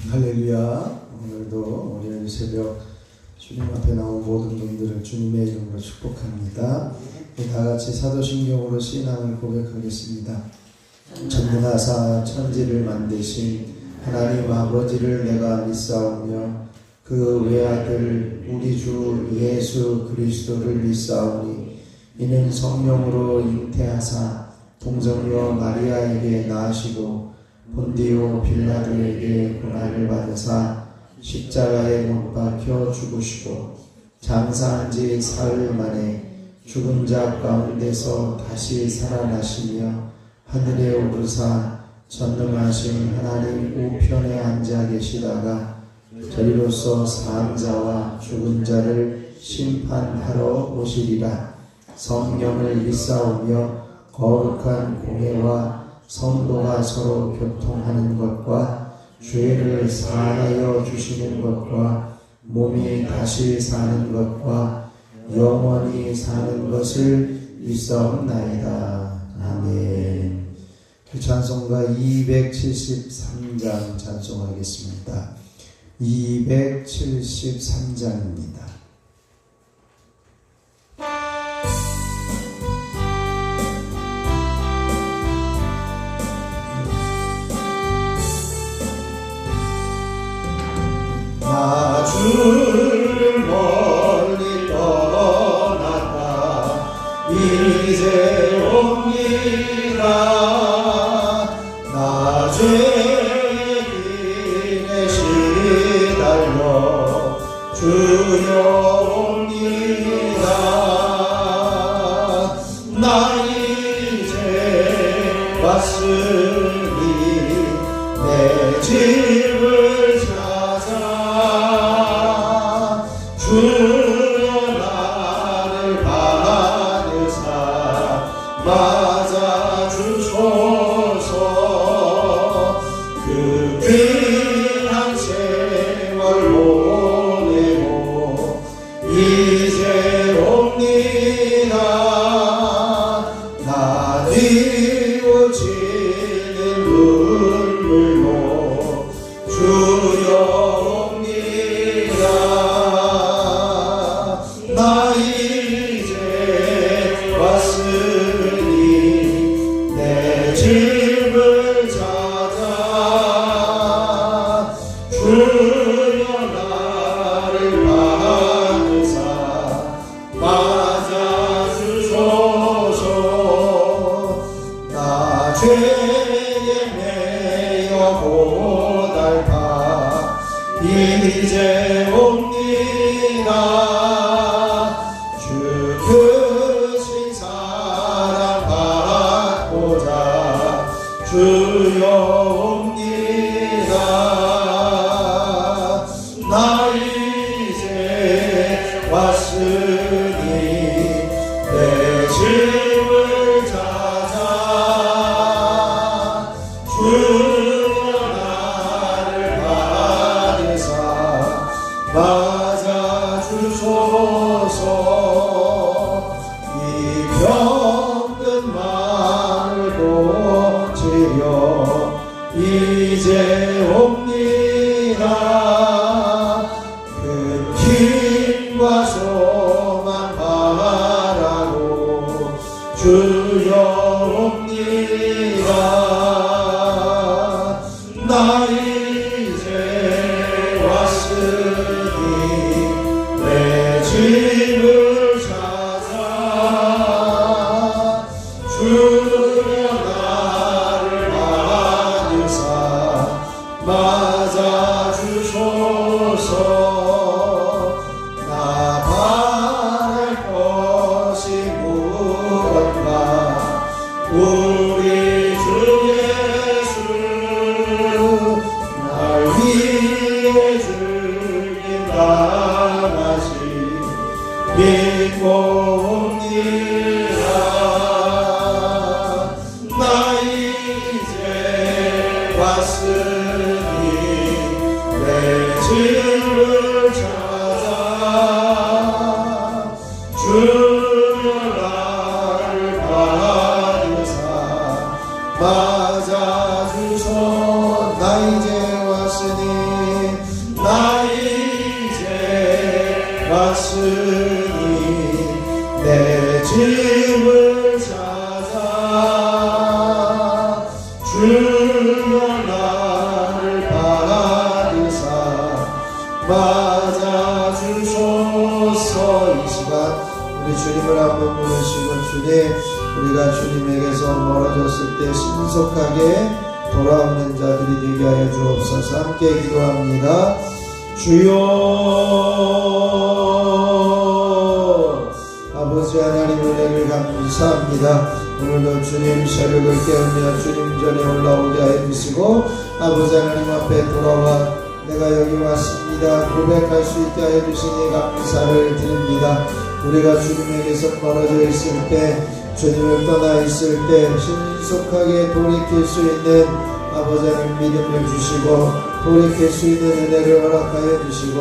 할렐루야. 오늘도 월요일 새벽 주님 앞에 나온 모든 분들을 주님의 이름으로 축복합니다. 다 같이 사도신경으로 신앙을 고백하겠습니다. 전능하사 천지를 만드신 하나님 아버지를 내가 믿사오며 그 외아들 우리 주 예수 그리스도를 믿사오니 이는 성령으로 잉태하사 동정녀 마리아에게 낳으시고 본디오 빌라도에게 고난을 받으사 십자가에 못 박혀 죽으시고 장사한 지 사흘 만에 죽은 자 가운데서 다시 살아나시며 하늘에 오르사 전능하신 하나님 우편에 앉아 계시다가 저리로서 산 자와 죽은 자를 심판하러 오시리라. 성령을 믿사오며 거룩한 공회와 성도가 서로 교통하는 것과 죄를 사하여 주시는 것과 몸이 다시 사는 것과 영원히 사는 것을 믿사옵나이다. 아멘. 찬송가 273장 찬송하겠습니다. 273장입니다. 나 주를 멀리 떠났다 이제 옵니다. 나 죄의 길에 시달려 주여 옵니다. 나 이제 왔으니 내 집을 주여 나를 받으사 맞아주소서. 그 귀한 세월 보내고 이제 옵니다. 나 뉘우치는 눈물로 주여 나 이제 왔으니 내 집을 찾아 주여 나를 받으사 맞아주소서. 나 죄에 매여 고달파 이제 옵니다. 주여 옵니다. 나 이제 왔으니 내 집을 찾아 주여 나를 받으사 맞아주소서. 이 병든 마음을 이제 옵니다. 그 힘과 소망 바라고 주여 옵니다. 나 이제 왔으니 내 집을 찾아 주여 나를 맞아주소서. 나 바랄 것이 무엇인가 우리 주 예수 날 위해 죽임 당하시 믿고 옵니다. 나 이제 왔으니 내 집을 찾아 주여 나를 받으사 맞아주소. 나 이제 왔으니 주님을 한번 부르시고 주님 우리가 주님에게서 멀어졌을 때 신속하게 돌아오는 자들이 되게 하여 주옵소서. 함께 기도합니다. 주여 아버지 하나님 은혜를 감사합니다. 오늘도 주님 새벽을 깨우며 주님 전에 올라오게 하여 주시고 아버지 하나님 앞에 돌아와 내가 여기 왔습니다 고백할 수 있게 하여 주시니 감사를 드립니다. 우리가 주님에게서 멀어져 있을 때 주님을 떠나 있을 때 신속하게 돌이킬 수 있는 아버지 하나님 믿음을 주시고 돌이킬 수 있는 은혜를 허락하여 주시고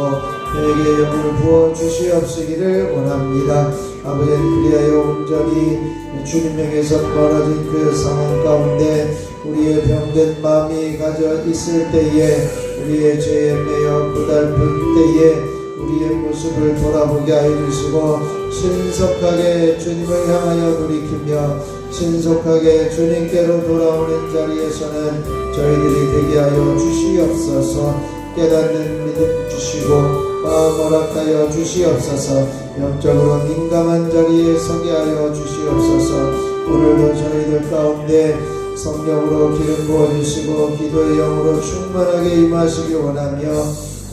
저에게 영을 부어 주시옵시기를 원합니다. 아버지 그리하여 온전히 주님에게서 멀어진 그 상황 가운데 우리의 병든 마음이 가져 있을 때에 우리의 죄에 매여 고달픈 때에 우리의 모습을 돌아보게 하여 주시고 신속하게 주님을 향하여 돌이키며 신속하게 주님께로 돌아오는 자리에서는 저희들이 되게 하여 주시옵소서. 깨닫는 믿음 주시고 마음 허락하여 주시옵소서. 영적으로 민감한 자리에 서게 하여 주시옵소서. 오늘도 저희들 가운데 성령으로 기름 부어주시고 기도의 영으로 충만하게 임하시기 원하며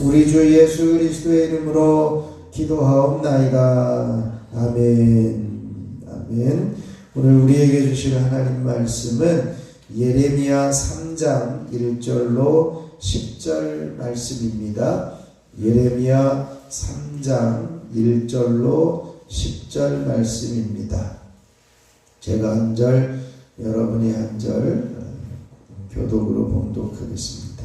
우리 주 예수 그리스도의 이름으로 기도하옵나이다. 아멘. 아멘. 오늘 우리에게 주실 하나님 말씀은 예레미야 3장 1절로 10절 말씀입니다. 예레미야 3장 1절로 10절 말씀입니다. 제가 한 절, 여러분이 한 절 교독으로 봉독하겠습니다.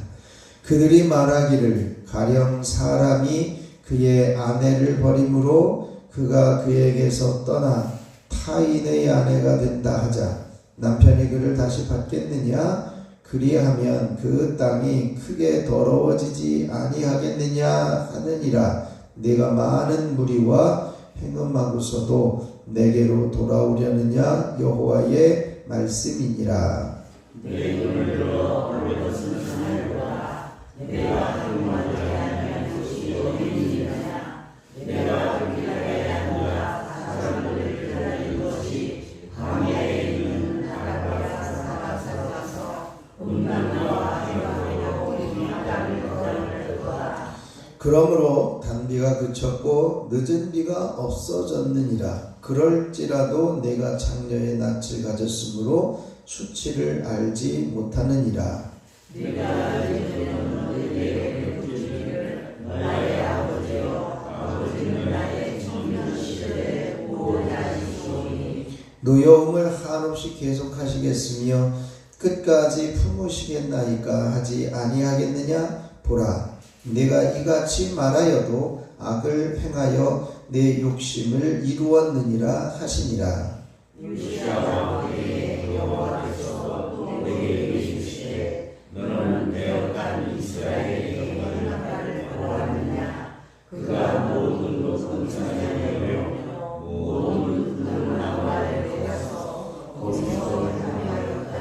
그들이 말하기를 가령 사람이 그의 아내를 버림으로 그가 그에게서 떠나 타인의 아내가 된다 하자 남편이 그를 다시 받겠느냐? 그리하면 그 땅이 크게 더러워지지 아니하겠느냐 하느니라. 내가 많은 무리와 행음하고서도 내게로 돌아오려느냐 여호와의 말씀이니라. 내 눈을 들어 올려졌으면 하나님과 내가 그만을 하는 것이 어디니냐. 내가 기다려야 한다. 사람들을 기다리는 것이 광야에 있는 나라가 살아서 음란과 행하고 이 땅을 걸어낼 거다. 그러므로 단비가 그쳤고 늦은 비가 없어졌느니라. 그럴지라도 내가 창녀의 낯을 가졌으므로 수치를 알지 못하느니라. 네가 이제는 너희에게 부르기를 나의 아버지여 아버지는 나의 청년 시절에 보호자이시오니 노여움을 한없이 계속하시겠으며 끝까지 품으시겠나이까 하지 아니하겠느냐. 보라 내가 이같이 말하여도 악을 행하여 내 욕심을 이루었느니라 하시니라. 유시아의 여호와께서 또 내게 이르시되 너는 내어간 이스라엘의 나라를 보았느냐. 그가 모든 것을 사냥하며 모든 나라에 대해서 거기서 행하였다.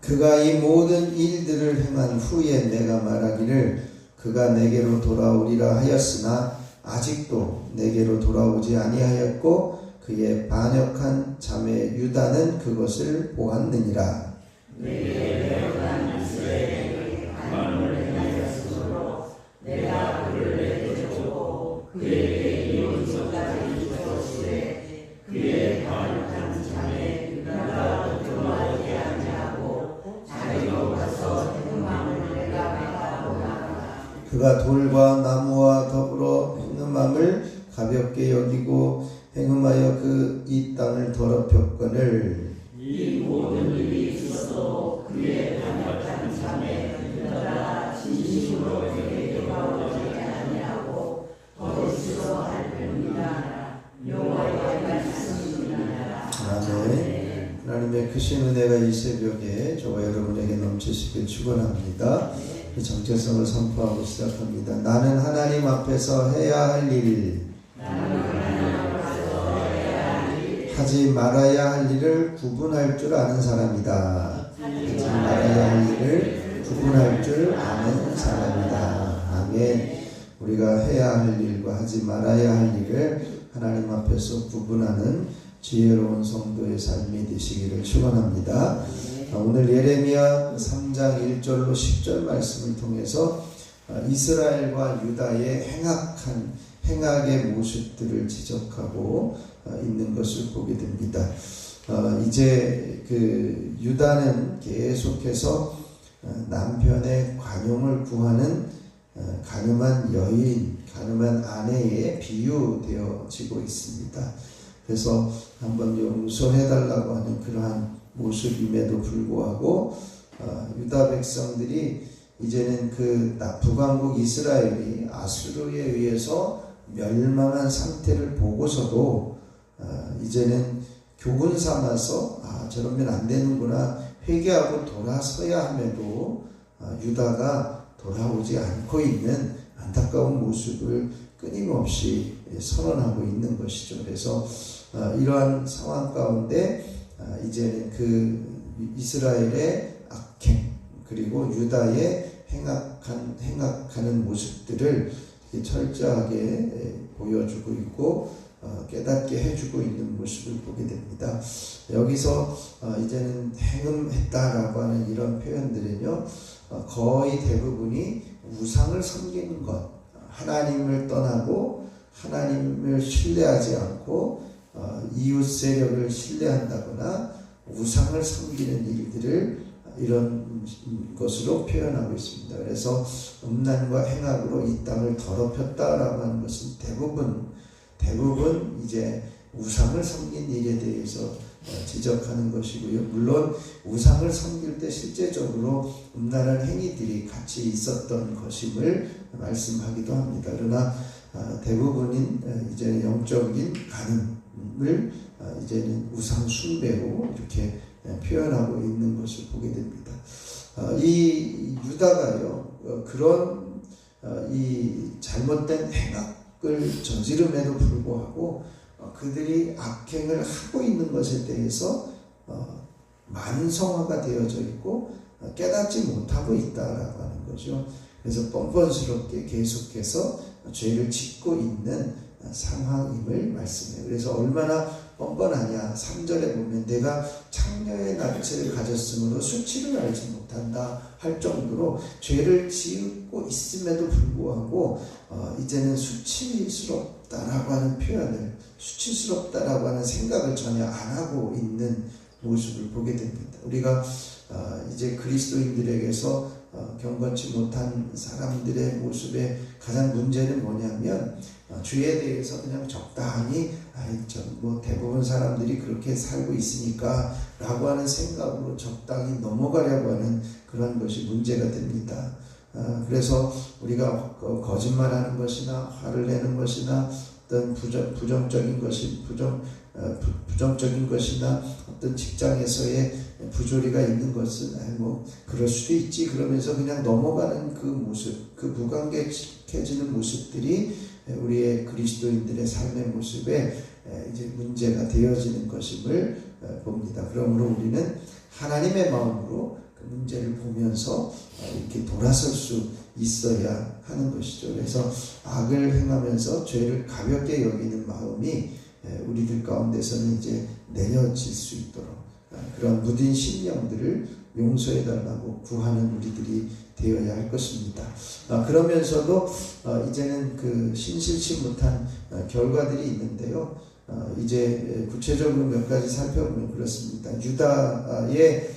그가 이 모든 일들을 행한 후에 내가 말하기를 그가 내게로 돌아오리라 하였으나 아직도 내게로 돌아오지 아니하였고 그의 반역한 자매 유다는 그것을 보았느니라. 내게 내어간 이스라엘의 반역을 행하였으므로 내가 그를 내쫓고 그에게 이혼서까지 주었으되 그의 반역한 자매 유다가 들어오지 아니하고 자기로 가서 행음함을 내가 막아보나. 그가 돌과 나무와 더불어 행음함을 가볍게 여기고 행음하여 그 이 땅을 더럽혔거늘 이 모든 일이 있어도 그의 반역한 자매 유다가 진심으로 그에게 돌아오지 아니하고 거기서 할 뿐이라. 여호와의 말씀이니라. 아멘. 하나님의 크신 은혜가 이 새벽에 저와 여러분에게 넘치시길 축원합니다. 그 정체성을 선포하고 시작합니다. 나는 하나님 앞에서 해야 할 일, 하지 말아야 할 일을 구분할 줄 아는 사람이다. 하지 말아야 할 일을 구분할 줄 아는 사람이다. 아멘. 우리가 해야 할 일과 하지 말아야 할 일을 하나님 앞에서 구분하는 지혜로운 성도의 삶이 되시기를 축원합니다. 오늘 예레미야 3장 1절로 10절 말씀을 통해서 이스라엘과 유다의 행악의 모습들을 지적하고 있는 것을 보게 됩니다. 이제 그 유다는 계속해서 남편의 관용을 구하는 가늠한 여인, 가늠한 아내에 비유되어지고 있습니다. 그래서 한번 용서해달라고 하는 그러한 모습임에도 불구하고 유다 백성들이 이제는 그 북왕국 이스라엘이 아수르에 의해서 멸망한 상태를 보고서도 이제는 교훈 삼아서 저러면 안 되는구나 회개하고 돌아서야 함에도 유다가 돌아오지 않고 있는 안타까운 모습을 끊임없이 선언하고 있는 것이죠. 그래서 이러한 상황 가운데 이제는 그 이스라엘의 악행 그리고 유다의 행악하는 모습들을 철저하게 보여주고 있고 깨닫게 해주고 있는 모습을 보게 됩니다. 여기서 이제는 행음했다라고 하는 이런 표현들은요, 거의 대부분이 우상을 섬기는 것, 하나님을 떠나고 하나님을 신뢰하지 않고 이웃 세력을 신뢰한다거나 우상을 섬기는 일들을 이런 것으로 표현하고 있습니다. 그래서 음란과 행악으로 이 땅을 더럽혔다라고 하는 것은 대부분 이제 우상을 섬긴 일에 대해서 지적하는 것이고요. 물론 우상을 섬길 때 실제적으로 음란한 행위들이 같이 있었던 것임을 말씀하기도 합니다. 그러나 대부분인 이제 영적인 간음을 이제는 우상 숭배로 이렇게 표현하고 있는 것을 보게 됩니다. 이 유다가요, 그런 이 잘못된 행악을 저지름에도 불구하고 그들이 악행을 하고 있는 것에 대해서 만성화가 되어져 있고 깨닫지 못하고 있다라고 하는 거죠. 그래서 뻔뻔스럽게 계속해서 죄를 짓고 있는 상황임을 말씀해요. 그래서 얼마나 뻔뻔하냐. 3절에 보면 내가 창녀의 나체를 가졌으므로 수치를 알지 못한다 할 정도로 죄를 지고 있음에도 불구하고 이제는 수치스럽다라고 하는 표현을, 수치스럽다라고 하는 생각을 전혀 안 하고 있는 모습을 보게 됩니다. 우리가 이제 그리스도인들에게서 경건치 못한 사람들의 모습의 가장 문제는 뭐냐면 주에 대해서 그냥 적당히 대부분 사람들이 그렇게 살고 있으니까 라고 하는 생각으로 적당히 넘어가려고 하는 그런 것이 문제가 됩니다. 그래서 우리가 거짓말하는 것이나 화를 내는 것이나 어떤 부정적인 것이나 어떤 직장에서의 부조리가 있는 것은 그럴 수도 있지 그러면서 그냥 넘어가는 그 모습, 그 무관객해지는 모습들이 우리의 그리스도인들의 삶의 모습에 이제 문제가 되어지는 것임을 봅니다. 그러므로 우리는 하나님의 마음으로 그 문제를 보면서 이렇게 돌아설 수 있어야 하는 것이죠. 그래서 악을 행하면서 죄를 가볍게 여기는 마음이 우리들 가운데서는 이제 내려질 수 있도록 그런 무딘 심령들을 용서해달라고 구하는 우리들이 되어야 할 것입니다. 그러면서도 이제는 그 신실치 못한 결과들이 있는데요. 이제 구체적으로 몇 가지 살펴보면 그렇습니다. 유다의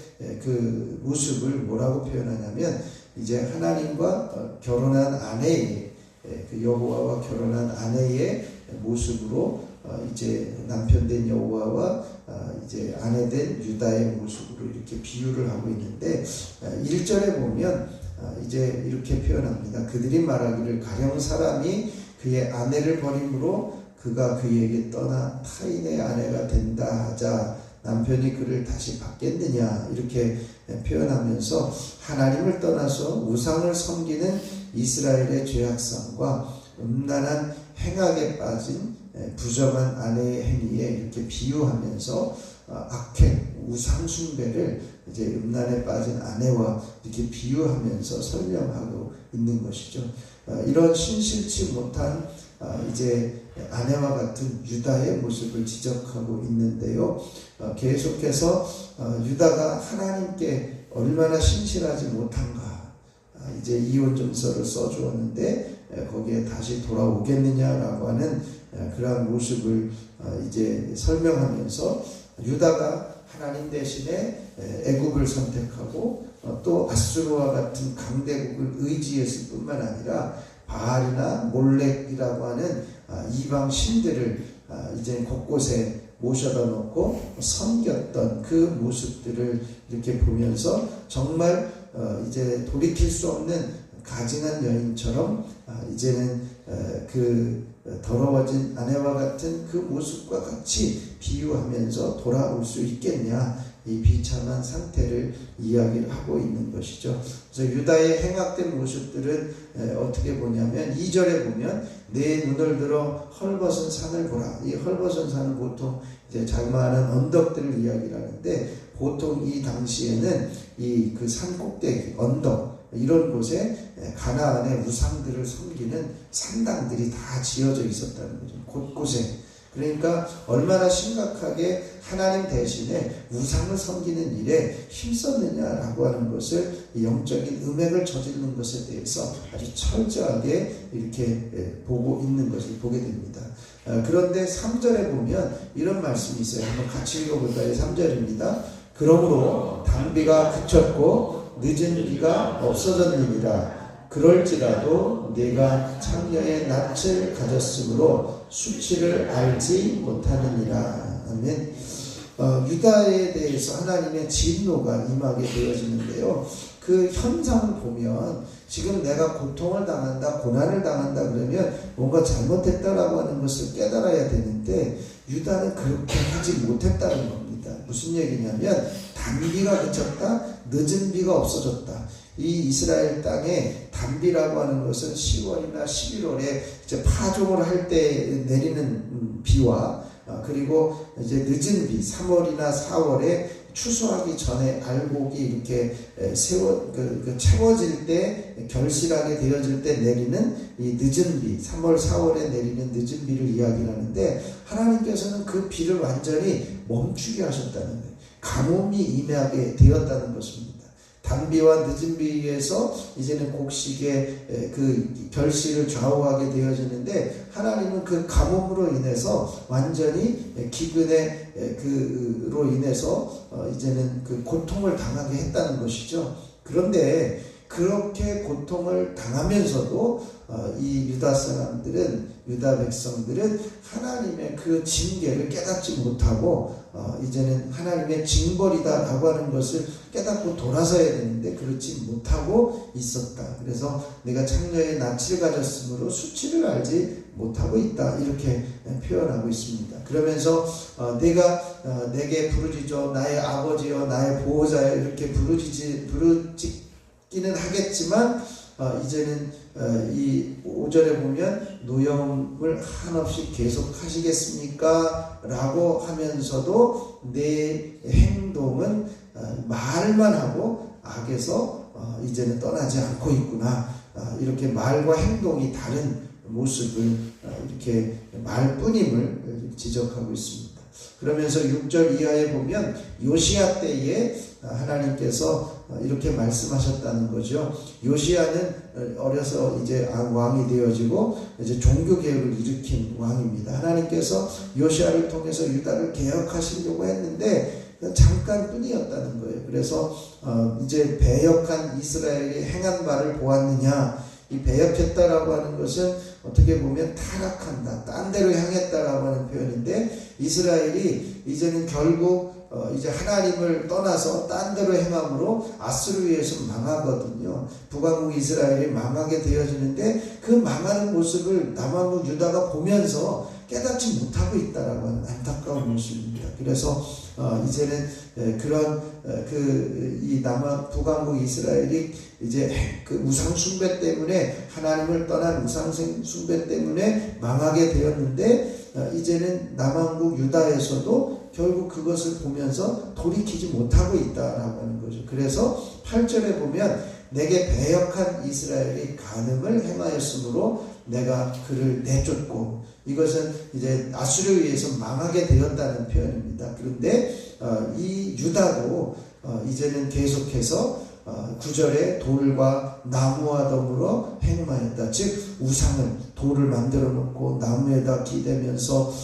그 모습을 뭐라고 표현하냐면 이제 하나님과 결혼한 아내의 그 여호와와 결혼한 아내의 모습으로 이제 남편 된 여호와와 이제 아내 된 유다의 모습으로 이렇게 비유를 하고 있는데 1절에 보면 이제 이렇게 표현합니다. 그들이 말하기를 가령 사람이 그의 아내를 버림으로 그가 그에게 떠나 타인의 아내가 된다 하자 남편이 그를 다시 받겠느냐 이렇게 표현하면서 하나님을 떠나서 우상을 섬기는 이스라엘의 죄악성과 음란한 행악에 빠진 부정한 아내의 행위에 이렇게 비유하면서 악행, 우상 숭배를 이제 음란에 빠진 아내와 이렇게 비유하면서 설명하고 있는 것이죠. 이런 신실치 못한 이제 아내와 같은 유다의 모습을 지적하고 있는데요. 계속해서 유다가 하나님께 얼마나 신실하지 못한가, 이제 이혼증서를 써주었는데 거기에 다시 돌아오겠느냐라고 하는 그러한 모습을 이제 설명하면서 유다가 하나님 대신에 애굽을 선택하고 또 아수르와 같은 강대국을 의지했을 뿐만 아니라 바알이나 몰렉이라고 하는 이방 신들을 이제 곳곳에 모셔다 놓고 섬겼던 그 모습들을 이렇게 보면서 정말 이제 돌이킬 수 없는 가증한 여인처럼 이제는 그 더러워진 아내와 같은 그 모습과 같이 비유하면서 돌아올 수 있겠냐, 이 비참한 상태를 이야기를 하고 있는 것이죠. 그래서 유다의 행악된 모습들은 어떻게 보냐면 2절에 보면 내 눈을 들어 헐벗은 산을 보라. 이 헐벗은 산은 보통 이제 자그마한 언덕들을 이야기를 하는데, 보통 이 당시에는 이 그 산 꼭대기 언덕 이런 곳에 가나안의 우상들을 섬기는 산당들이 다 지어져 있었다는 거죠. 곳곳에. 그러니까 얼마나 심각하게 하나님 대신에 우상을 섬기는 일에 힘썼느냐라고 하는 것을, 영적인 음행을 저지르는 것에 대해서 아주 철저하게 이렇게 보고 있는 것을 보게 됩니다. 그런데 3절에 보면 이런 말씀이 있어요. 한번 같이 읽어볼까요? 3절입니다. 그러므로 단비가 그쳤고 늦은 비가 없어졌느니라. 그럴지라도 내가 창녀의 낯을 가졌으므로 수치를 알지 못하느니라. 아멘. 유다에 대해서 하나님의 진노가 임하게 되어지는데요. 그 현상을 보면 지금 내가 고통을 당한다, 고난을 당한다 그러면 뭔가 잘못했다라고 하는 것을 깨달아야 되는데, 유다는 그렇게 하지 못했다는 겁니다. 무슨 얘기냐면 단비가 그쳤다, 늦은 비가 없어졌다. 이 이스라엘 땅에 단비라고 하는 것은 10월이나 11월에 이제 파종을 할 때 내리는 비와, 그리고 이제 늦은 비 3월이나 4월에 추수하기 전에 알곡이 이렇게 채워질 때, 결실하게 되어질 때 내리는 이 늦은 비, 3월 4월에 내리는 늦은 비를 이야기하는데, 하나님께서는 그 비를 완전히 멈추게 하셨다는 거예요. 가뭄이 임하게 되었다는 것입니다. 단비와 늦은 비에서 이제는 곡식의 그 결실을 좌우하게 되어지는데, 하나님은 그 가뭄으로 인해서 완전히 기근의 그로 인해서 이제는 그 고통을 당하게 했다는 것이죠. 그런데 그렇게 고통을 당하면서도 이 유다 사람들은, 유다 백성들은 하나님의 그 징계를 깨닫지 못하고 이제는 하나님의 징벌이다라고 하는 것을 깨닫고 돌아서야 되는데 그렇지 못하고 있었다. 그래서 내가 창녀의 낯을 가졌으므로 수치를 알지 못하고 있다, 이렇게 표현하고 있습니다. 그러면서 내가 내게 부르짖어 나의 아버지여 나의 보호자여 이렇게 부르짖기는 하겠지만, 이제는 이 5절에 보면 노여움을 한없이 계속 하시겠습니까? 라고 하면서도 내 행동은 말만 하고 악에서 이제는 떠나지 않고 있구나. 이렇게 말과 행동이 다른 모습을 이렇게 말뿐임을 지적하고 있습니다. 그러면서 6절 이하에 보면 요시야 때에 하나님께서 이렇게 말씀하셨다는 거죠. 요시야는 어려서 이제 왕이 되어지고 이제 종교 개혁을 일으킨 왕입니다. 하나님께서 요시야를 통해서 유다를 개혁하시려고 했는데 잠깐뿐이었다는 거예요. 그래서 이제 배역한 이스라엘이 행한 바를 보았느냐, 이 배역했다라고 하는 것은 어떻게 보면 타락한다, 딴 데로 향했다라고 하는 표현인데, 이스라엘이 이제는 결국 이제 하나님을 떠나서 딴 데로 행함으로 아수르에서 망하거든요. 북왕국 이스라엘이 망하게 되어지는데, 그 망하는 모습을 남왕국 유다가 보면서 깨닫지 못하고 있다라고 하는 안타까운 모습입니다. 그래서 이제는 그런 이 북왕국 이스라엘이 이제 그 우상 숭배 때문에, 하나님을 떠난 우상 숭배 때문에 망하게 되었는데, 이제는 남왕국 유다에서도 결국 그것을 보면서 돌이키지 못하고 있다라고 하는 거죠. 그래서 8절에 보면 내게 배역한 이스라엘이 간음을 행하였으므로 내가 그를 내쫓고, 이것은 이제 아수르에 의해서 망하게 되었다는 표현입니다. 그런데 이 유다도 이제는 계속해서 9절에 돌과 나무와 더불어 행음하였다. 즉 우상을, 돌을 만들어 놓고 나무에다 기대면서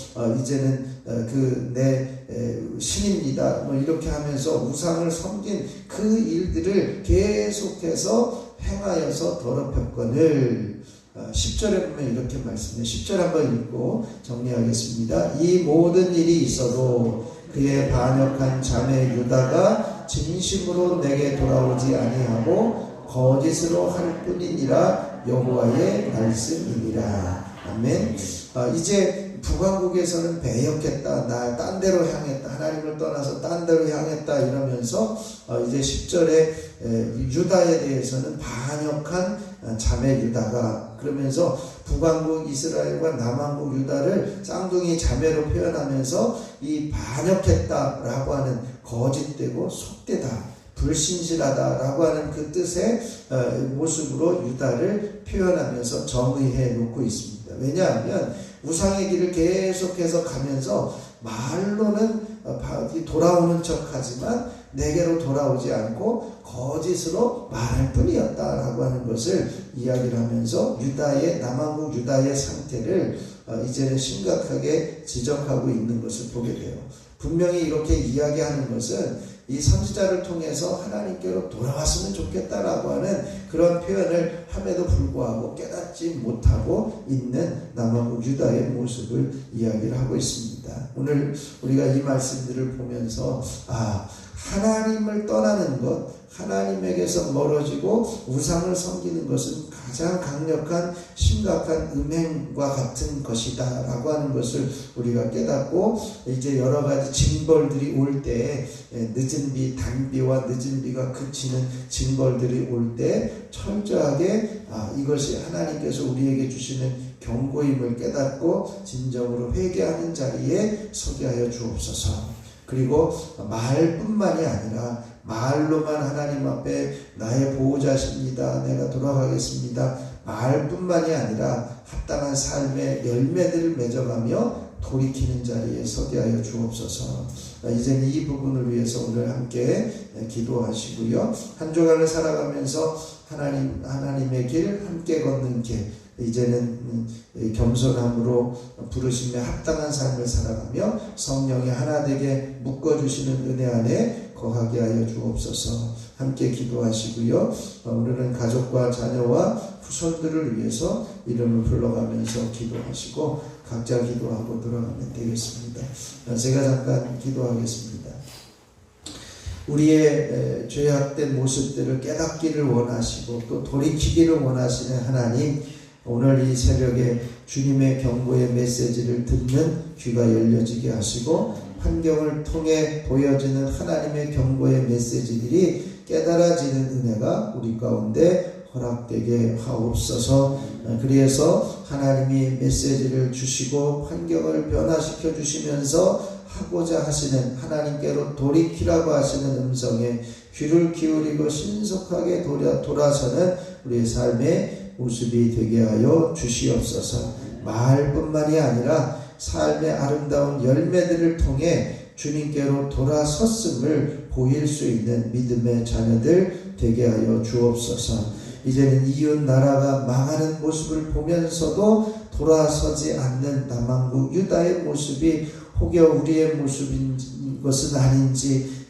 이제는 그 내 신입니다 뭐 이렇게 하면서 우상을 섬긴 그 일들을 계속해서 행하여서 더럽혔거늘. 10절에 보면 이렇게 말씀해요. 10절 한번 읽고 정리하겠습니다. 이 모든 일이 있어도 그의 반역한 자매 유다가 진심으로 내게 돌아오지 아니하고 거짓으로 할 뿐이니라 여호와의 말씀이니라. 아멘. 이제 북왕국에서는 배역했다, 나 딴 데로 향했다, 하나님을 떠나서 딴 데로 향했다 이러면서 이제 10절에 유다에 대해서는 반역한 자매 유다가, 그러면서 북왕국 이스라엘과 남왕국 유다를 쌍둥이 자매로 표현하면서 이 반역했다라고 하는 거짓되고 속되다, 불신실하다라고 하는 그 뜻의 모습으로 유다를 표현하면서 정의해 놓고 있습니다. 왜냐하면 우상의 길을 계속해서 가면서 말로는 돌아오는 척하지만 내게로 돌아오지 않고 거짓으로 말할 뿐이었다라고 하는 것을 이야기를 하면서 유다의, 남왕국 유다의 상태를 이제는 심각하게 지적하고 있는 것을 보게 돼요. 분명히 이렇게 이야기하는 것은 이 선지자를 통해서 하나님께로 돌아왔으면 좋겠다라고 하는 그런 표현을 함에도 불구하고 깨닫지 못하고 있는 남왕국 유다의 모습을 이야기를 하고 있습니다. 오늘 우리가 이 말씀들을 보면서 하나님을 떠나는 것, 하나님에게서 멀어지고 우상을 섬기는 것은 가장 강력한 심각한 음행과 같은 것이다 라고 하는 것을 우리가 깨닫고, 이제 여러 가지 징벌들이 올 때, 늦은 비, 단비와 늦은 비가 그치는 징벌들이 올 때 철저하게 이것이 하나님께서 우리에게 주시는 경고임을 깨닫고 진정으로 회개하는 자리에 서게 하여 주옵소서. 그리고 말뿐만이 아니라 말로만 하나님 앞에 나의 보호자십니다, 내가 돌아가겠습니다, 말뿐만이 아니라 합당한 삶의 열매들을 맺어가며 돌이키는 자리에 서게 하여 주옵소서. 이제는 이 부분을 위해서 오늘 함께 기도하시고요. 한 주간을 살아가면서 하나님의 길, 함께 걷는 길, 이제는 겸손함으로 부르심에 합당한 삶을 살아가며 성령이 하나 되게 묶어주시는 은혜 안에 거하게 하여 주옵소서. 함께 기도하시고요. 오늘은 가족과 자녀와 후손들을 위해서 이름을 불러가면서 기도하시고 각자 기도하고 돌아가면 되겠습니다. 제가 잠깐 기도하겠습니다. 우리의 죄악된 모습들을 깨닫기를 원하시고 또 돌이키기를 원하시는 하나님, 오늘 이 새벽에 주님의 경고의 메시지를 듣는 귀가 열려지게 하시고 환경을 통해 보여지는 하나님의 경고의 메시지들이 깨달아지는 은혜가 우리 가운데 허락되게 하옵소서. 그래서 하나님이 메시지를 주시고 환경을 변화시켜 주시면서 하고자 하시는, 하나님께로 돌이키라고 하시는 음성에 귀를 기울이고 신속하게 돌아서는 우리의 삶의 모습이 되게 하여 주시옵소서. 말뿐만이 아니라 삶의 아름다운 열매들을 통해 주님께로 돌아섰음을 보일 수 있는 믿음의 자녀들 되게 하여 주옵소서. 이제는 이웃 나라가 망하는 모습을 보면서도 돌아서지 않는 남왕국 유다의 모습이 혹여 우리의 모습인 것은 아닌지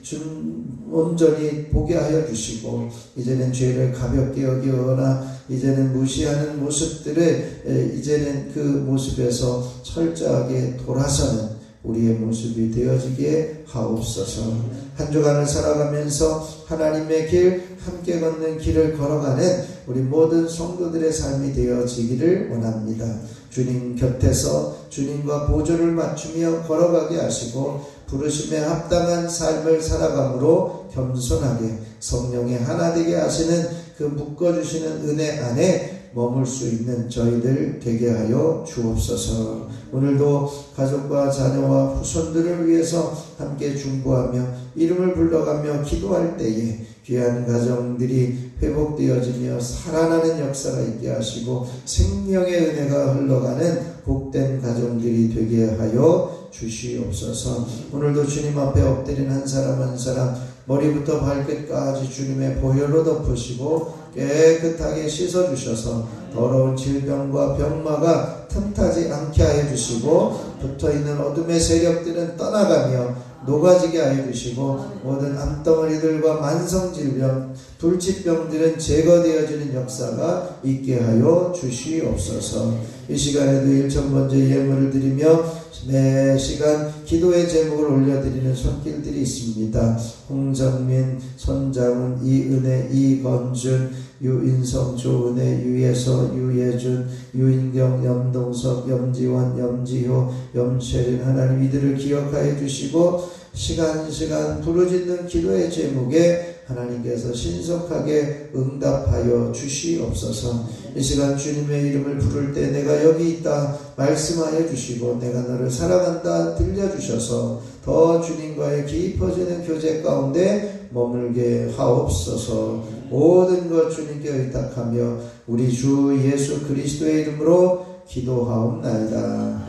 온전히 보게 하여 주시고, 이제는 죄를 가볍게 여기거나 이제는 무시하는 모습들을 이제는 그 모습에서 철저하게 돌아서는 우리의 모습이 되어지게 하옵소서. 한 주간을 살아가면서 하나님의 길, 함께 걷는 길을 걸어가는 우리 모든 성도들의 삶이 되어지기를 원합니다. 주님 곁에서 주님과 보조를 맞추며 걸어가게 하시고 부르심에 합당한 삶을 살아감으로 겸손하게 성령의 하나 되게 하시는 그 묶어주시는 은혜 안에 머물 수 있는 저희들 되게 하여 주옵소서. 오늘도 가족과 자녀와 후손들을 위해서 함께 중보하며 이름을 불러가며 기도할 때에 귀한 가정들이 회복되어지며 살아나는 역사가 있게 하시고 생명의 은혜가 흘러가는 복된 가정들이 되게 하여 주시옵소서. 오늘도 주님 앞에 엎드린 한 사람 한 사람 머리부터 발끝까지 주님의 보혈로 덮으시고 깨끗하게 씻어주셔서 더러운 질병과 병마가 틈타지 않게 하여 주시고 붙어있는 어둠의 세력들은 떠나가며 녹아지게 하여 주시고 모든 암덩어리들과 만성질병, 불치병들은 제거되어지는 역사가 있게 하여 주시옵소서. 이 시간에도 1,000번째 예물을 드리며 매 시간 기도의 제목을 올려드리는 손길들이 있습니다. 홍정민, 손장훈, 이은혜, 이건준, 유인성, 조은혜, 유예서, 유예준, 유인경, 염동석, 염지원, 염지효, 염채린 하나님 이들을 기억하여 주시고 시간 부르짖는 기도의 제목에 하나님께서 신속하게 응답하여 주시옵소서. 이 시간 주님의 이름을 부를 때 내가 여기 있다 말씀하여 주시고 내가 너를 사랑한다 들려주셔서 더 주님과의 깊어지는 교제 가운데 머물게 하옵소서. 모든 것 주님께 의탁하며 우리 주 예수 그리스도의 이름으로 기도하옵나이다.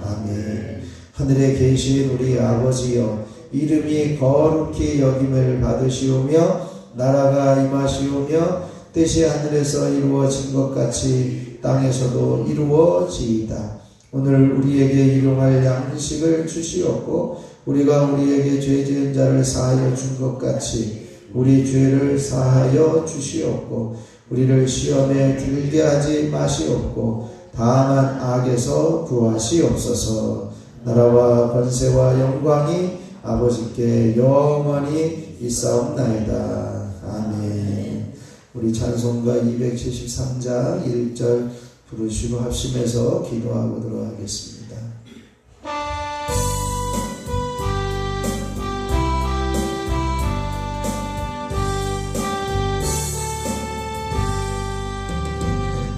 아멘. 하늘에 계신 우리 아버지여, 이름이 거룩히 여김을 받으시오며 나라가 임하시오며 뜻이 하늘에서 이루어진 것 같이 땅에서도 이루어지이다. 오늘 우리에게 일용할 양식을 주시옵고 우리가 우리에게 죄 지은 자를 사하여 준 것 같이 우리 죄를 사하여 주시옵고 우리를 시험에 들게 하지 마시옵고 다만 악에서 구하시옵소서. 나라와 권세와 영광이 아버지께 영원히 있사옵나이다. 아멘. 우리 찬송가 273장 1절 부르시고 합심해서 기도하도록 하겠습니다.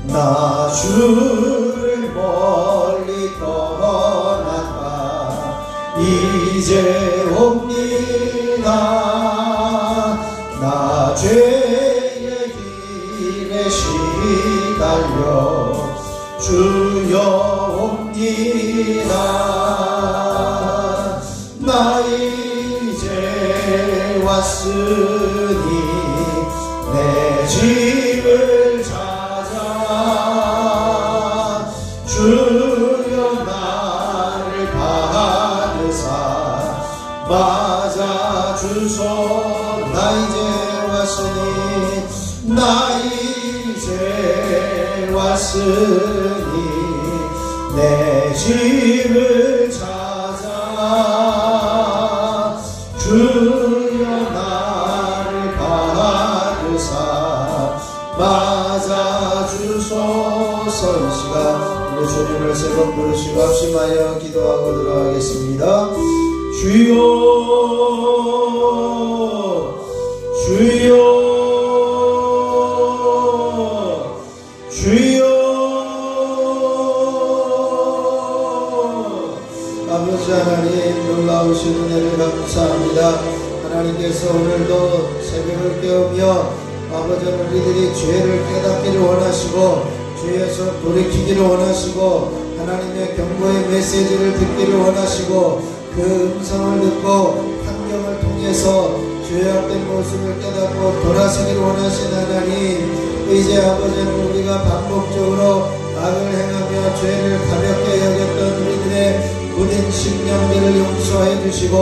나 주를 멀리 떠나가 이제 옵니다. 나 죄의 길에 시달려 주여 옵니다. 나 이제 왔으니 내 집을 찾아 주여 나를 받으사 맞아 주소. 나 이제 왔으니 나 이제 왔으니 내 집을 찾아 주여 나를 받으사 맞아 주소서. 이 시간 우리 주님을 세 번 부르시고 합심하여 기도하도록 하겠습니다. 주여 주여 주여. 아버지 하나님 놀라우신 은혜를 감사합니다. 하나님께서 오늘도 새벽을 깨우며 아버지 우리들이 죄를 깨닫기를 원하시고 죄에서 돌이키기를 원하시고 하나님의 경고의 메시지를 듣기를 원하시고 그 음성을 듣고 환경을 통해서 죄악된 모습을 깨닫고 돌아서기를 원하신 하나님, 이제 아버지는 우리가 반복적으로 악을 행하며 죄를 가볍게 여겼던 우리들의 굳은 심령들을 용서해 주시고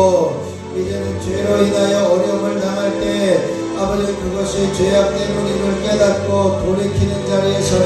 이제는 죄로 인하여 어려움을 당할 때 아버지 그것이 죄악 때문임을 깨닫고 돌이키는 자리에서는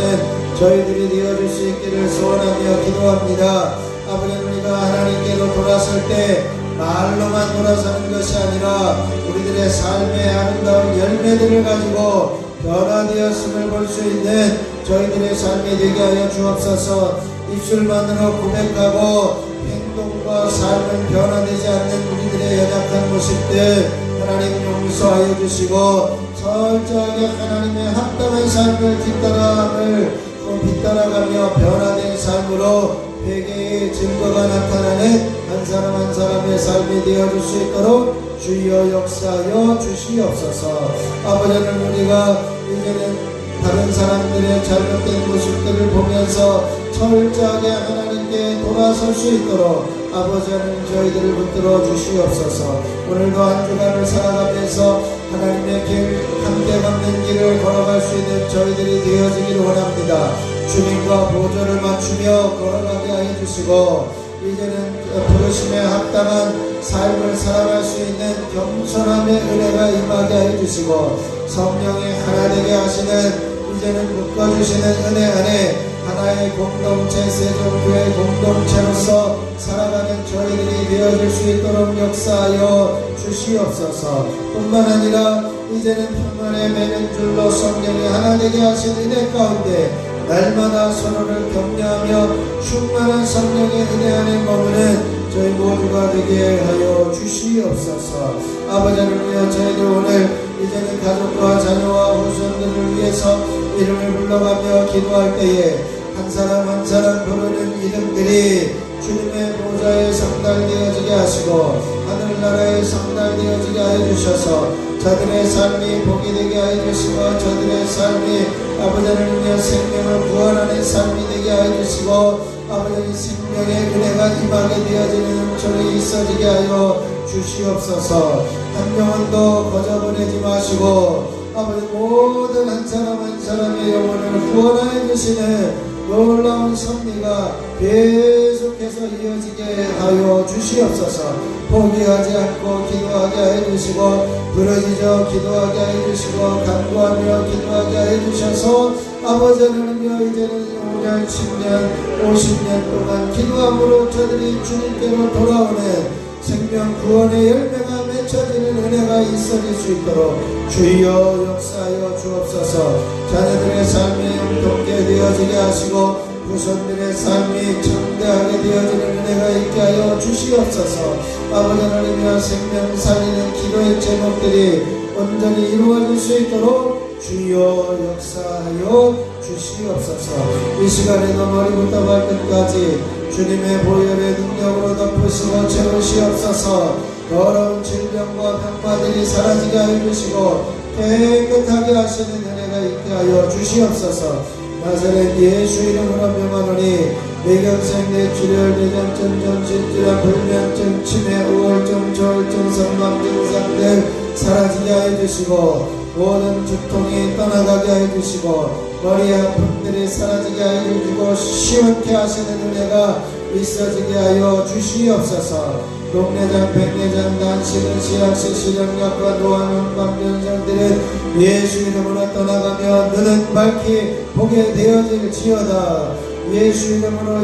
저희들이 되어줄 수 있기를 소원하며 기도합니다. 아버지 우리가 하나님께로 돌아설 때 말로만 돌아서는 것이 아니라 우리들의 삶의 아름다운 열매들을 가지고 변화되었음을 볼 수 있는 저희들의 삶이 되게 하여 주옵소서. 입술만으로 고백하고 행동과 삶은 변화되지 않는 우리들의 연약한 모습들 하나님 용서하여 주시고 철저하게 하나님의 합당한 삶을 뒤따라함을 빗떠나가며 변화된 삶으로 회개의 증거가 나타나는 한 사람 한 사람의 삶이 되어줄 수 있도록 주여 역사하여 주시옵소서. 아버지는 우리가 이제는 다른 사람들의 잘못된 모습들을 보면서 철저하게 하나님께 돌아설 수 있도록 아버지 하나님 저희들을 붙들어 주시옵소서. 오늘도 한 주간을 살아가면서 하나님의 길 함께 걷는 길을 걸어갈 수 있는 저희들이 되어지기를 원합니다. 주님과 보조를 맞추며 걸어가게 하여 주시고 이제는 부르심에 합당한 삶을 살아갈 수 있는 겸손함의 은혜가 임하게 하여 주시고 성령이 하나 되게 하시는 이제는 묶어주시는 은혜 안에 하나의 공동체 세종교회 공동체로서 살아가는 저희들이 되어질 수 있도록 역사하여 주시옵소서. 뿐만 아니라 이제는 평안에 매는 줄로 성령이 하나 되게 하신 은혜 가운데 날마다 서로를 격려하며 충만한 성령의 은혜 안에 머무는 저희 모두가 되게 하여 주시옵소서. 아버지 하나님 저희들 오늘 이제는 가족과 자녀와 후손들을 위해서 이름을 불러가며 기도할 때에 한 사람 한 사람 부르는 이름들이 주님의 보좌에 상달되어지게 하시고 하늘나라에 상달되어지게 하여 주셔서 저들의 삶이 복이 되게 하여 주시고 저들의 삶이 아버지 하나님의 생명을 구원하는 삶이 되게 하여 주시고 아버지 생명의 은혜가 임하게 되어지는 은총이 있어지게 하여 주시옵소서. 한 영혼도 거저 보내지 마시고 아버지 모든 한 사람 한 사람의 영혼을 구원하여 주시는 놀라운 섭리가 계속해서 이어지게 하여 주시옵소서. 포기하지 않고 기도하게 하여 주시고 부르짖어 기도하게 하여 주시고 간구하며 기도하게 하여 주셔서 아버지 하나님여 이제는 5년 10년 50년 동안 기도함으로 저들이 주님께로 돌아오는 생명 구원의 열매가 맺혀지는 은혜가 있어질 수 있도록 주여 역사하여 주옵소서. 자녀들의 삶이 영통케 되어지게 하시고 후손들의 삶이 창대하게 되어지는 은혜가 있게 하여 주시옵소서. 아버지 하나님이여 생명 살리는 기도의 제목들이 온전히 이루어질 수 있도록 주여 역사하여 주시옵소서. 이 시간에도 머리부터 발끝까지 주님의 보혈의 능력으로 덮으시고 채우시옵소서. 더러운 질병과 병마들이 사라지게 하여 주시고 깨끗하게 하시는 은혜가 있게 하여 주시옵소서. 나사렛 예수 이름으로 명하노니 뇌경색, 뇌출혈, 뇌전증, 전신질환, 불면증, 치매, 우울증, 조울증, 성망 증상들 사라지게 하여 주시고 모든 두통이 떠나가게 하여 주시고 머리 아픔들이 사라지게 하여 주시고 시원케 하시는 은혜가 있어지게 하여 주시옵소서. 동내장, 백내장, 난시는 시약시, 시력약과 노화는 방변성들은 예수 이름으로 떠나가며 눈은 밝히 보게 되어질지어다. 예수 이름으로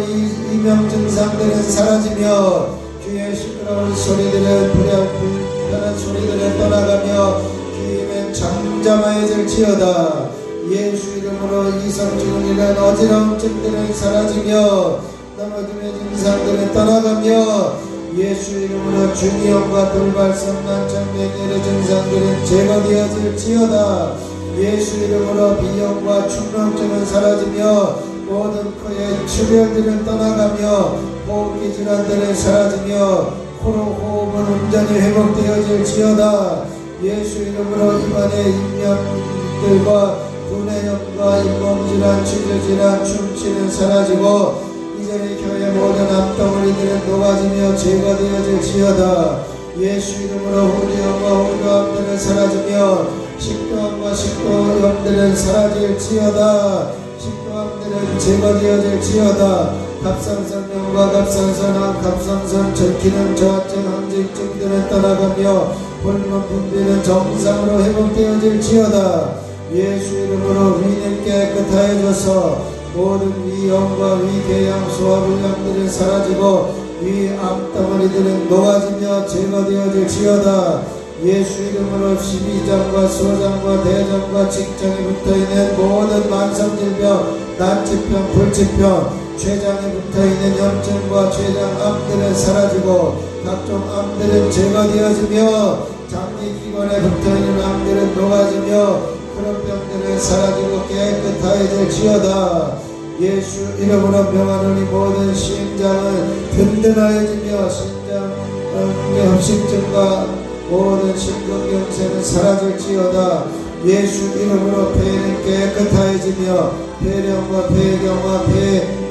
이명 증상들은 사라지며 귀의 시끄러운 소리들은 불편한 소리들은 떠나가며 귀는 잠잠해질지어다. 예수 이름으로 이성증이란 어지러운 증들은 사라지며 넘어짐의 증상들은 떠나가며 예수 이름으로 중이염과 돌발성, 난청, 맹렬의 증상들은 제거되어질지어다. 예수 이름으로 비염과 축농증은 사라지며 모든 코의 출혈들은 떠나가며 호흡기 질환들은 사라지며 코로 호흡은 온전히 회복되어질지어다. 예수 이름으로 입안의 인명들과 구내염과 잇몸질환, 치주질환, 충치는 사라지고 이전의 교회 모든 암덩어리들은 녹아지며 제거되어질지어다. 예수 이름으로 홀리염과 홀교암들은 사라지며 식도암과 식도염들은 사라질지어다. 식도암들은 제거되어질지어다. 갑상선염과 갑상선암, 갑상선 전기능, 저하증, 항진증들은 떠나가며 홀몸 분비는 정상으로 회복되어질지어다. 예수 이름으로 위는 깨끗하여져서 모든 위염과 위궤양, 소화불량들이 사라지고 위 암덩어리들은 녹아지며 제거되어질지어다. 예수 이름으로 십이장과 소장과 대장과 직장에 붙어있는 모든 만성질병, 난치병, 불치병, 췌장에 붙어있는 염증과 췌장암들은 사라지고 각종 암들은 제거되어지며 장기기관에 붙어있는 암들은 녹아지며 그런 병들은 사라지고 깨끗하여질지어다. 예수 이름으로 명하노니 모든 심장을 든든하여지며 심장의 협심증과 모든 심근경색은 사라질지어다. 예수 이름으로 폐는 깨끗하여지며 폐렴과 폐경과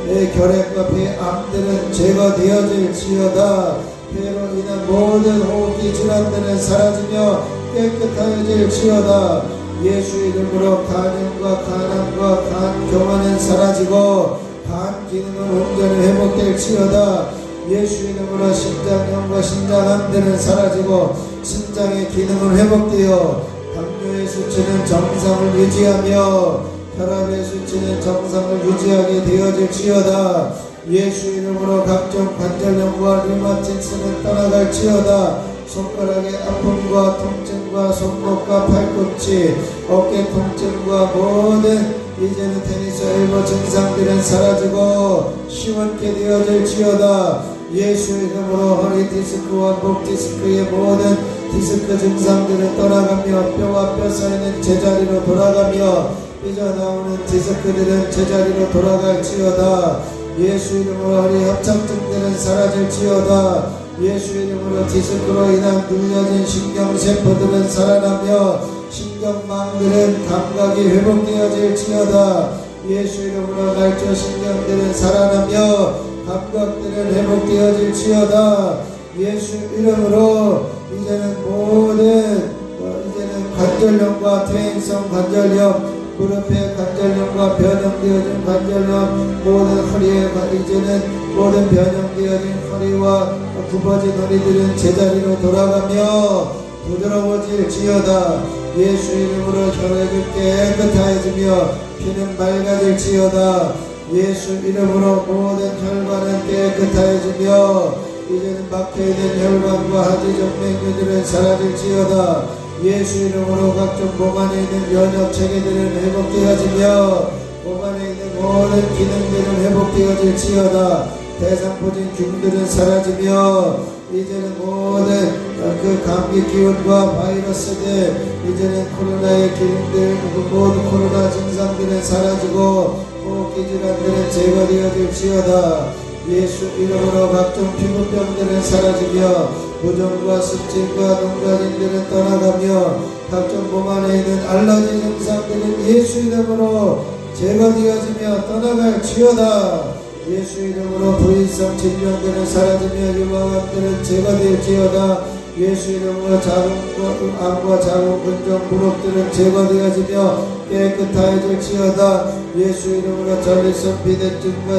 폐결핵과 폐암들은 제거되어질지어다. 폐로 인한 모든 호흡기 질환들은 사라지며 깨끗하여질지어다. 예수 이름으로 간염과 간암과 간경화는 사라지고 간 기능은 온전히 회복될지어다. 예수 이름으로 심장염과 심장암들은 사라지고 심장의 기능은 회복되어 당뇨의 수치는 정상을 유지하며 혈압의 수치는 정상을 유지하게 되어질지어다. 예수 이름으로 각종 관절염과 류마티스는 떠나갈지어다. 손가락의 아픔과 통증과 손목과 팔꿈치, 어깨 통증과 모든 이제는 테니스 엘보 증상들은 사라지고 시원케 되어질지어다. 예수 이름으로 허리 디스크와 목 디스크의 모든 디스크 증상들은 떠나가며 뼈와 뼈 사이는 제자리로 돌아가며 삐져나오는 디스크들은 제자리로 돌아갈지어다. 예수 이름으로 허리 협착증들은 사라질지어다. 예수 이름으로 디스크로 인한 눌려진 신경세포들은 살아나며 신경망들은 감각이 회복되어질지어다. 예수 이름으로 말초신경들은 살아나며 감각들은 회복되어질지어다. 예수 이름으로 이제는 모든 관절염과 퇴행성 관절염, 무릎의 관절염과 변형되어진 관절염, 모든 허리에 이제는 모든 변형되어진 허리와 굽어진 허리들은 제자리로 돌아가며 부드러워질지어다. 예수 이름으로 혈액이 깨끗해지며 피는 맑아질지어다. 예수 이름으로 모든 혈관은 깨끗해지며 이제는 막혀있는 혈관과 하지정맥류들은 사라질지어다. 예수 이름으로 각종 몸 안에 있는 면역 체계들은 회복되어지며 몸 안에 있는 모든 기능들은 회복되어질지어다. 대상포진 중들은 사라지며 이제는 모든 그 감기 기운과 바이러스들, 이제는 코로나의 기능들, 모든 코로나 증상들은 사라지고 호흡기 질환들은 제거되어질지어다. 예수 이름으로 각종 피부병들은 사라지며 부종과 습진과 농가진들은 떠나가며 각종 몸 안에 있는 알러지 증상들은 예수 이름으로 제거되어지며 떠나갈지어다. 예수 이름으로 부인성 질병들은 사라지며 유방암들은 제거될지어다. 예수 이름으로 암과 자궁, 근종, 무릎들은 제거되어지며 깨끗해질지어다. 예수 이름으로 전립선 비대증과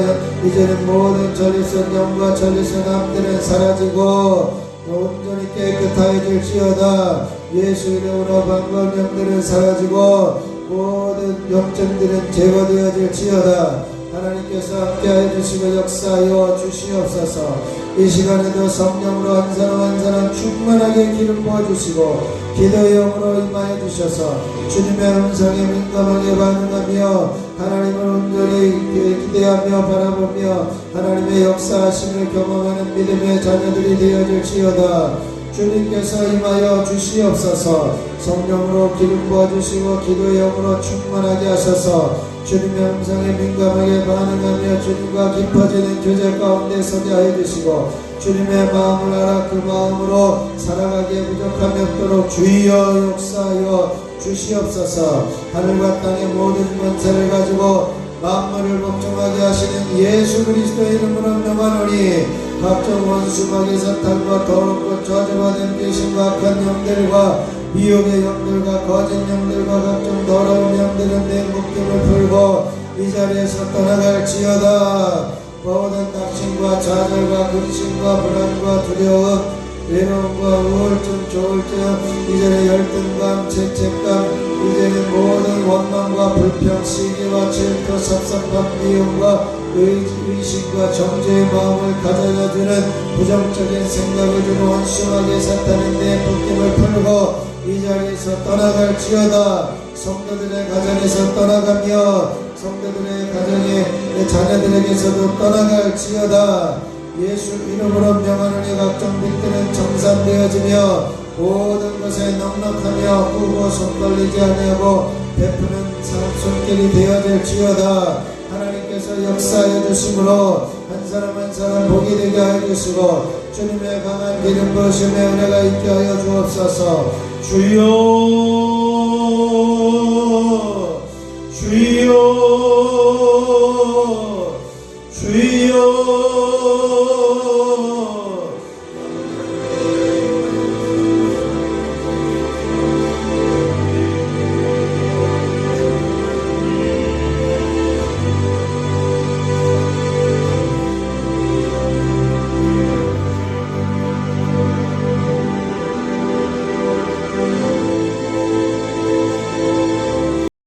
이제는 모든 전립선염과 전립선암들은 사라지고 온전히 깨끗해질지어다. 예수 이름으로 방광염들은 사라지고 모든 염증들은 제거되어질지어다. 하나님께서 함께하여 주시고 역사하여 주시옵소서. 이 시간에도 성령으로 한 사람 충만하게 기름 부어주시고 기도의 영으로 임하여 주셔서 주님의 음성에 민감하게 반응하며 하나님을 온전히 기대하며 바라보며 하나님의 역사하심을 경험하는 믿음의 자녀들이 되어질지어다. 주님께서 임하여 주시옵소서. 성령으로 기름 부어주시고 기도의 영으로 충만하게 하셔서 주님의 음성에 민감하게 반응하며 주님과 깊어지는 교제 가운데 서게 하여 주시고 주님의 마음을 알아 그 마음으로 살아가기에 부족함이 없도록 주여 역사하여 주시옵소서. 하늘과 땅의 모든 권세를 가지고 만물을 복종하게 하시는 예수 그리스도의 이름으로 명하노니 각종 원수 마귀 사탄과 더럽고 저주받은 귀신과 악한 영들과 미혹의 영들과 거짓 영들과 각종 더러운 영들은 내 묶임을 풀고 이 자리에서 떠나갈지어다. 모든 낙심과 좌절과 근심과 불안과 두려움, 외로움과 우울증, 조울증, 이제는 열등감, 죄책감, 이제는 모든 원망과 불평, 시기와 질투, 섭섭함, 미움과 의심과 정죄의 마음을 가져다주는 부정적인 생각을 주는 원수마귀 사탄은 내 묶임을 풀고 이 자리에서 떠나갈지어다. 성도들의 가정에서 떠나가며 성도들의 가정의 자녀들에게서도 떠나갈지어다. 예수 이름으로 명하노니 각종 빚들은 정산되어지며 모든 것에 넉넉하며 후고 손 떨리지 아니하고 베푸는 손길이 되어질지어다. 하나님 주님께서 역사해 주심으로 한 사람 한 사람 복이 되게 하여 주시고 주님의 강한 기름 부으심의 은혜가 있게 하여 주옵소서. 주여